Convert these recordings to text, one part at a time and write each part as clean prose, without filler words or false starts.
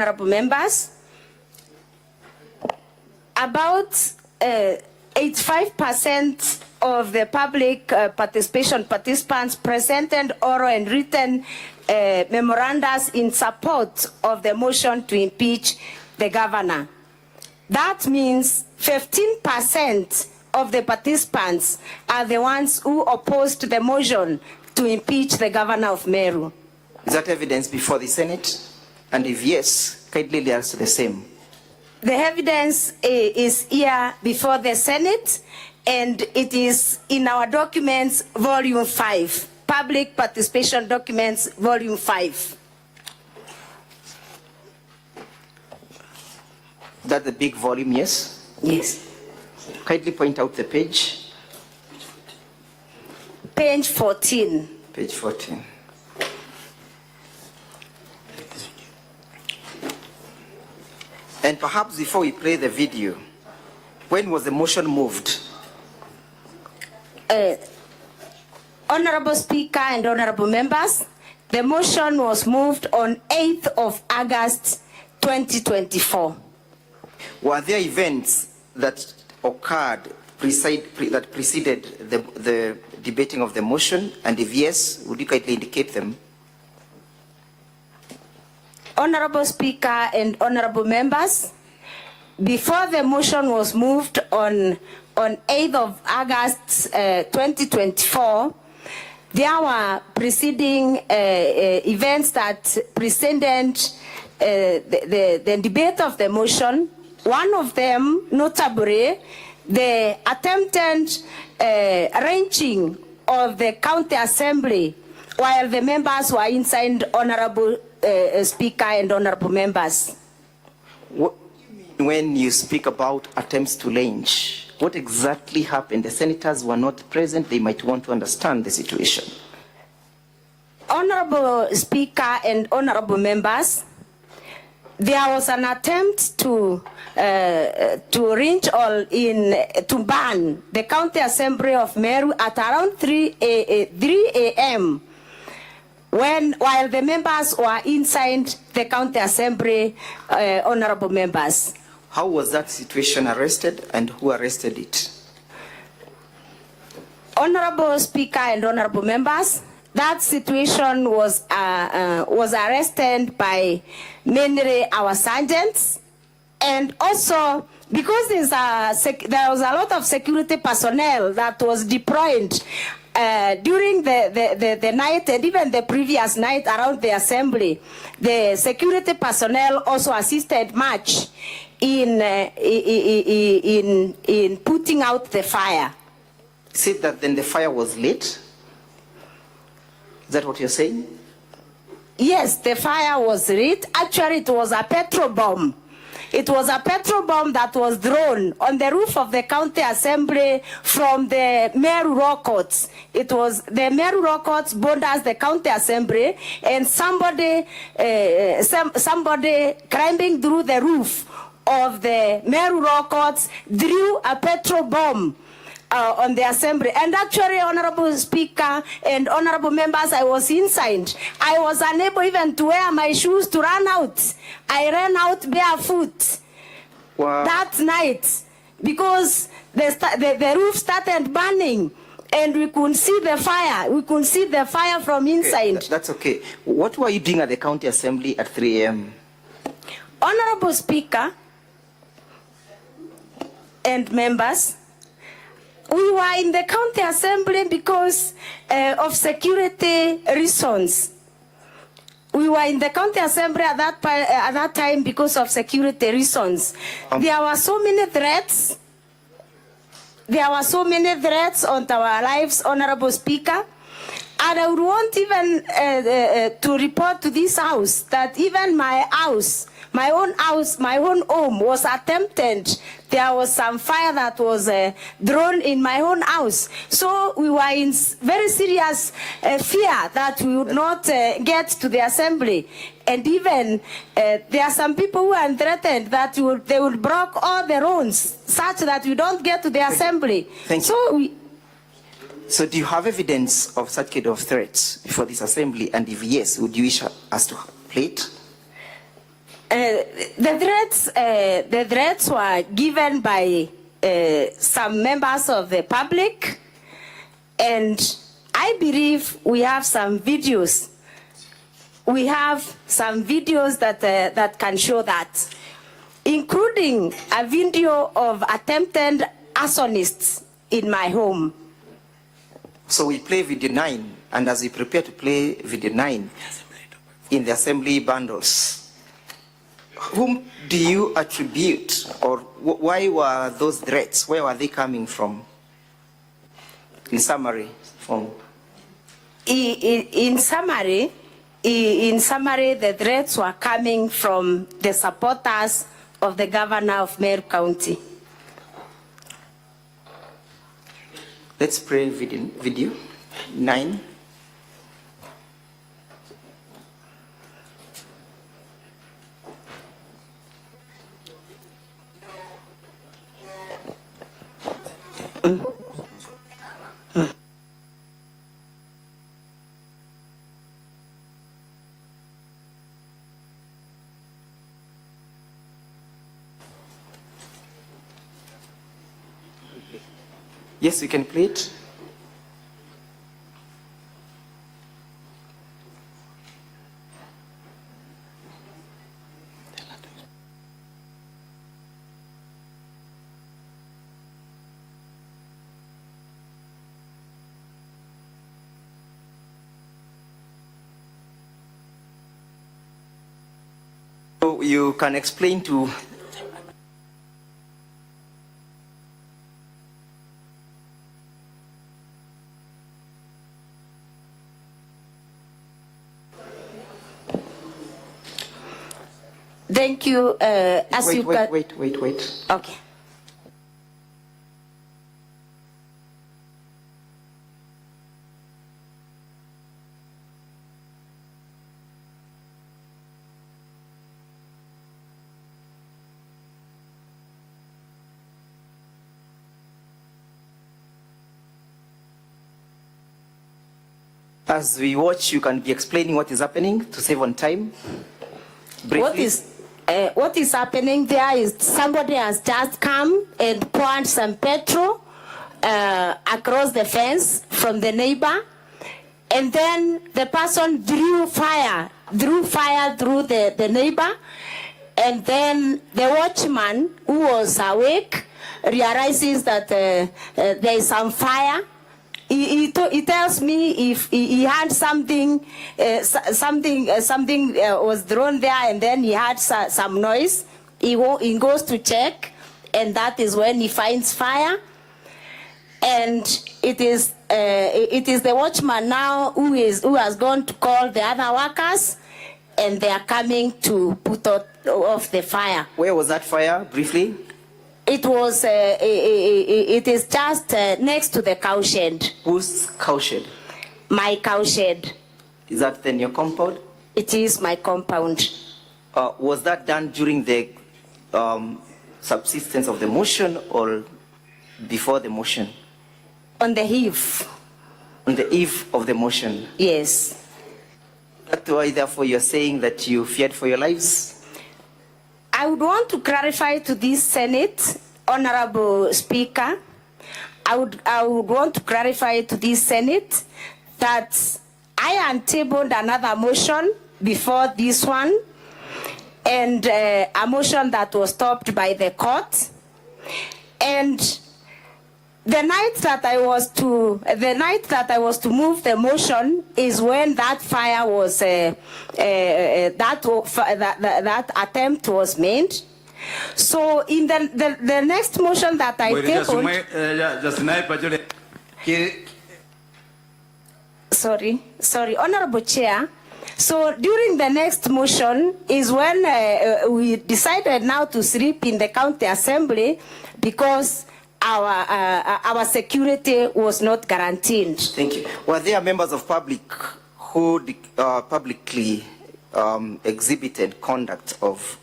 Honorable members, about 85% of the public participants presented oral and written memorandums in support of the motion to impeach the governor. That means 15% of the participants are the ones who opposed the motion to impeach the governor of Meru. Is that evidence before the Senate? And if yes, kindly let us the same. The evidence is here before the Senate, and it is in our documents, volume 5, public participation documents, volume 5. That the big volume, yes? Yes. Kindly point out the page. Page 14. Page 14. And perhaps before we play the video, when was the motion moved? Honorable Speaker and honorable members, the motion was moved on 8th of August 2024. Were there events that occurred that preceded the debating of the motion? And if yes, would you kindly indicate them? Honorable Speaker and honorable members, before the motion was moved on 8th of August 2024, there were preceding events that preceded the debate of the motion. One of them, notably, the attempted arranging of the county assembly while the members were inside. Honorable Speaker and honorable members. When you speak about attempts to lynch, what exactly happened? The senators were not present. They might want to understand the situation. Honorable Speaker and honorable members, there was an attempt to lynch or to ban the county assembly of Meru at around 3 a.m. while the members were inside the county assembly. Honorable members. How was that situation arrested, and who arrested it? Honorable Speaker and honorable members, that situation was arrested by mainly our sergeants, and also because there was a lot of security personnel that was deployed during the night and even the previous night around the assembly. The security personnel also assisted much in putting out the fire. Say that then the fire was lit? Is that what you're saying? Yes, the fire was lit. Actually, it was a petrol bomb. It was a petrol bomb that was thrown on the roof of the county assembly from the MERU rockets. It was the MERU rockets borders the county assembly, and somebody climbing through the roof of the MERU rockets drew a petrol bomb on the assembly. And actually, honorable Speaker and honorable members, I was inside. I was unable even to wear my shoes to run out. I ran out barefoot. Wow. That night because the roof started burning and we couldn't see the fire. We couldn't see the fire from inside. Okay, that's okay. What were you doing at the county assembly at 3 a.m.? Honorable Speaker and members, we were in the county assembly because of security reasons. We were in the county assembly at that time because of security reasons. There were so many threats. There were so many threats on our lives, Honorable Speaker. And I would want even to report to this house that even my house, my own home was attempted. There was some fire that was thrown in my own house. So we were in very serious fear that we would not get to the assembly. And even there are some people who are threatened that they would block all the roads such that we don't get to the assembly. Thank you. So do you have evidence of such kind of threats before this assembly? And if yes, would you wish us to play it? The threats were given by some members of the public, and I believe we have some videos. We have some videos that can show that, including a video of attempted arsonists in my home. So we play video 9, and as we prepare to play video 9 in the assembly bundles, whom do you attribute, or why were those threats? Where were they coming from? In summary, In summary, the threats were coming from the supporters of the governor of Meru County. Let's play video 9. Yes, we can play it. So you can explain to Thank you. Wait. Okay. As we watch, you can be explaining what is happening to save on time. Briefly. What is happening there is somebody has just come and poured some petrol across the fence from the neighbor, and then the person drew fire through the neighbor, and then the watchman who was awake realizes that there is some fire. He tells me if he had something was thrown there, and then he had some noise. He goes to check, and that is when he finds fire. And it is the watchman now who has gone to call the other workers, and they are coming to put off the fire. Where was that fire, briefly? It was. It is just next to the cow shed. Whose cow shed? My cow shed. Is that then your compound? It is my compound. Was that done during the subsistence of the motion or before the motion? On the eve. On the eve of the motion? Yes. That's why, therefore, you're saying that you feared for your lives? I would want to clarify to this Senate, Honorable Speaker, I would want to clarify to this Senate that I untabled another motion before this one, and a motion that was stopped by the court. And the night that I was to move the motion is when that fire was that attempt was made. So in the next motion that I tabled, sorry, Honorable Chair. So during the next motion is when we decided now to sleep in the county assembly because our security was not guaranteed. Thank you. Were there members of public who publicly exhibited conduct of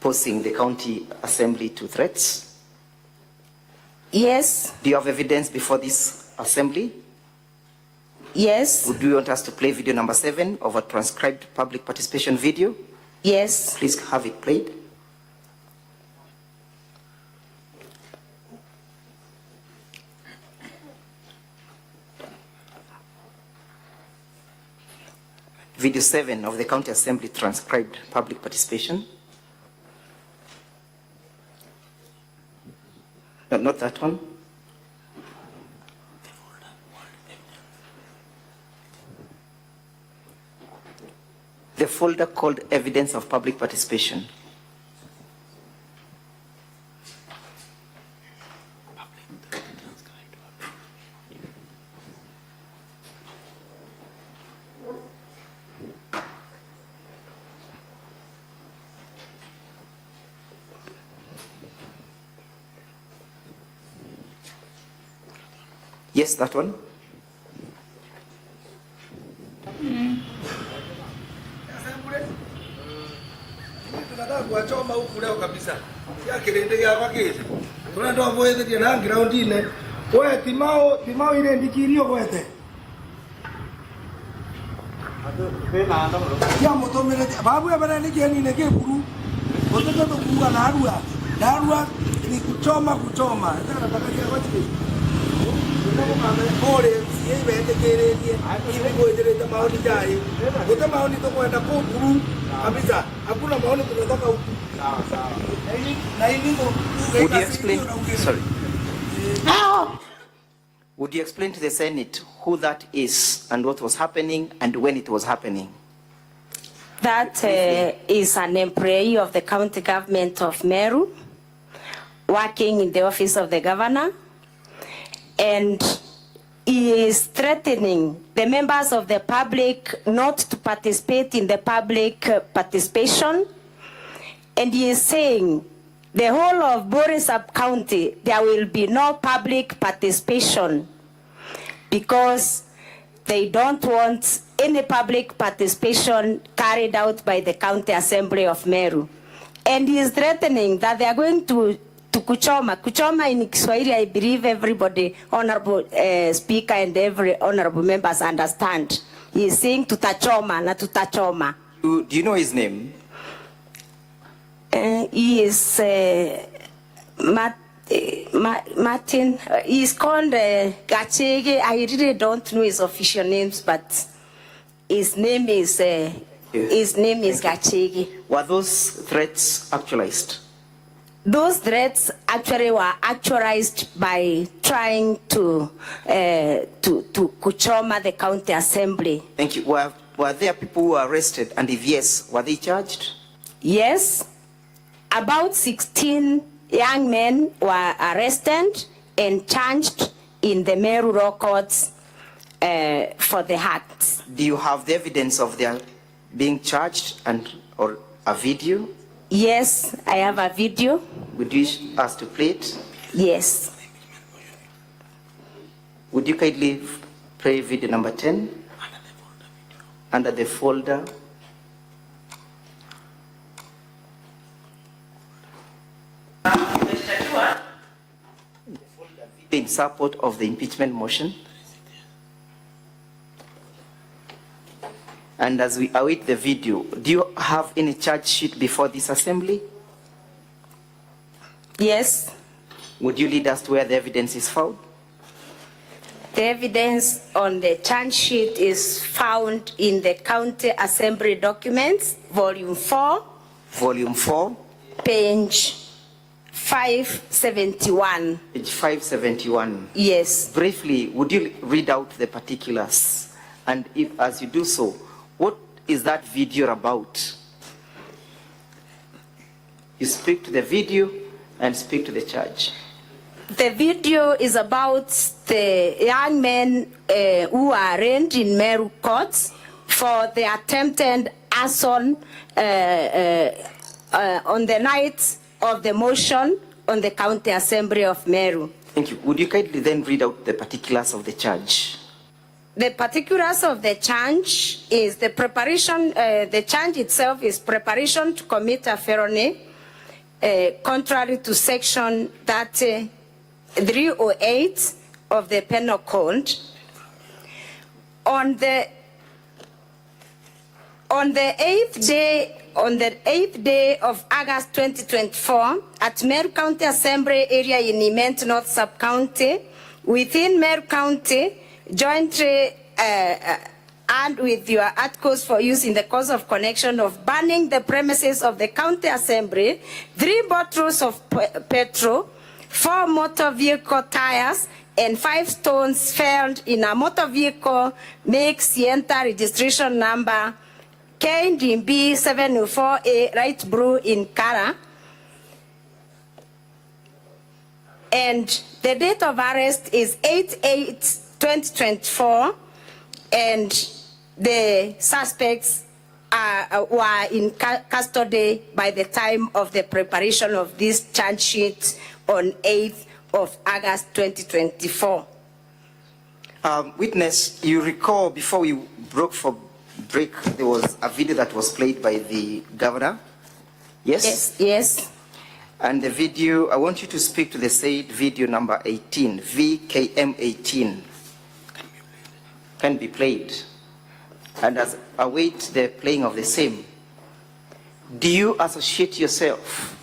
posing the county assembly to threats? Yes. Do you have evidence before this assembly? Yes. Would you want us to play video number 7 of a transcribed public participation video? Yes. Please have it played. Video 7 of the County Assembly transcribed public participation. No, not that one. The folder called Evidence of Public Participation. Yes, that one. Kuwachoma huku leo kabisa. Ya kilende ya paketi. Tunatoa voice tena na ground ile. Wewe timao ile ndikirio kwete. Ya motomele babu ya bana nige ni nege kuru. Watoto to kuga na arua. Darua ni kuchoma. Sasa nataka wapi? Ndio mama pole yeye bende keretie. Ile ngoje ile maoni dai. Ngoja maoni to kwenda kwa kuru. Kabisa. Hakuna maoni tunataka huku. Sawa. Na hii Would you explain? Sorry. Would you explain to the Senate who that is and what was happening and when it was happening? That is an employee of the county government of Meru, working in the office of the governor, and he is threatening the members of the public not to participate in the public participation, and he is saying the whole of Bore sub-county, there will be no public participation because they don't want any public participation carried out by the County Assembly of Meru. And he is threatening that they are going to kuchoma. Kuchoma in Kiswahili, I believe everybody, honorable speaker and every honorable members understand. He is saying tutachoma na tutachoma. Do you know his name? He is Martin. He's called Gachege. I really don't know his official names, but his name is Gachege. Were those threats actualized? Those threats actually were actualized by trying to kuchoma the county assembly. Thank you. Were there people who were arrested, and if yes, were they charged? Yes. About 16 young men were arrested and charged in the Meru Law Courts for the acts. Do you have the evidence of their being charged or a video? Yes, I have a video. Would you wish us to play it? Yes. Would you kindly play video number 10 under the folder? In support of the impeachment motion. And as we await the video, do you have any charge sheet before this assembly? Yes. Would you lead us to where the evidence is found? The evidence on the charge sheet is found in the County Assembly Documents, Volume 4. Volume 4. Page 571. Page 571. Yes. Briefly, would you read out the particulars? And if, as you do so, what is that video about? You speak to the video and speak to the charge. The video is about the young men who are arraigned in Meru courts for the attempted arson on the night of the motion on the County Assembly of Meru. Thank you. Would you kindly then read out the particulars of the charge? The particulars of the charge is the preparation, the charge itself is preparation to commit a felony, contrary to section 308 of the Penal Code. On the 8th day on the 8th day of August 2024 at MERU County Assembly area in Imenti North Sub-County, within MERU County, jointly and with your articles for use in the course of connection of burning the premises of the County Assembly, 3 bottles of petrol, 4 motor vehicle tires, and 5 stones found in a motor vehicle make Sienta registration number KAWIRA 704A light blue in color. And the date of arrest is 8/8/2024, and the suspects were in custody by the time of the preparation of this charge sheet on 8th of August 2024. Witness, you recall before we broke for break, there was a video that was played by the governor? Yes? Yes, yes. And the video, I want you to speak to the said video number 18, VKM 18. Can be played. And as await the playing of the same, do you associate yourself,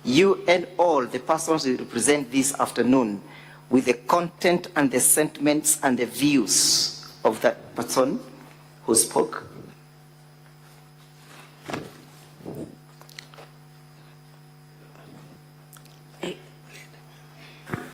you and all the persons you represent this afternoon, with the content and the sentiments and the views of that person who spoke?